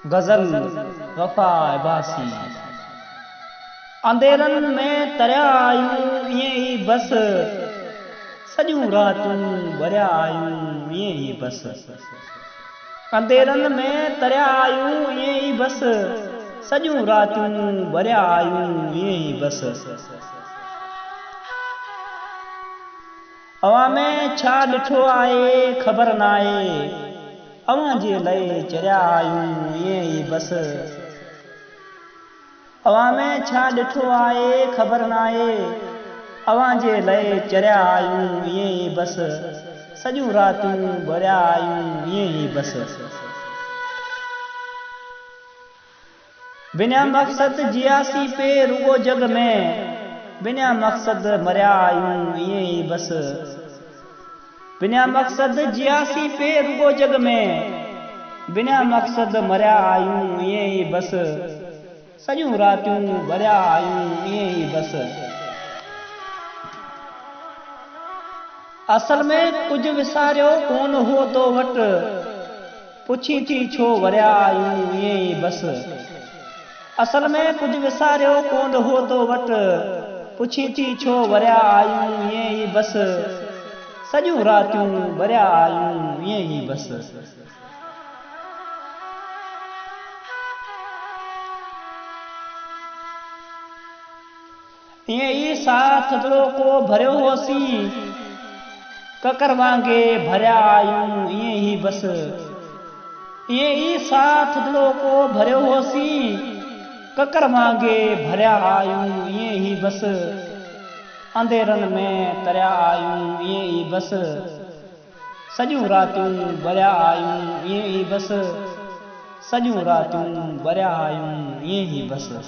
गज़ल वफ़ा इबासी। अंधेरन में तरिया आयूं ईअं ई बसि, सॼियूं रातूं भरिया आयूं ईअं ई बसि। अंधेरन में तरिया आयूं ईअं ई बसि, सॼियूं रातूं भरिया आयूं ईअं ई बसि। अवां में छा ॾिठो आहे ख़बर नाहे, अवां जे लाइ चरिया आयूं ईअं ई बसि। अवां में छा ॾिठो आहे ख़बर नाहे, अवां जे लाइ चरिया आयूं ईअं ई बसि। सॼियूं रातूं भरिया आयूं ईअं ई बसि। बिना मक़सद जियासीं पे रुगो जग में, बिना मक़सद मरिया आयूं ईअं ई बसि। बिना मक़सद जियासीं पे रुगो जग में, बिना मक़सद मरिया आयूं ईअं ई बसि। सॼियूं रातूं भरिया आयूं ईअं ई बसि। असल में कुझु विसारियो कोन हो तो वटि, पुछी थी छो वरिया आयूं ईअं ई बसि। असल में कुझु विसारियो कोन हो तो वटि, पुछी थी छो वरिया आयूं ईअं ई बसि। सॼियूं रातूं भरिया आयूं ईअं ई बसि। ईअं ई साथ को भरियो होसीं, ककर वांगे भरिया आयूं ईअं ई बसि। ईअं ई साथ को भरियो होसीं, ककर वांगे भरिया आयूं ईअं ई बसि। अंधेरन में तरिया आयूं ईअं ई बसि, सॼियूं रातूं भरिया आयूं ईअं ई बसि। सॼियूं रातूं भरिया आयूं ईअं ई बसि।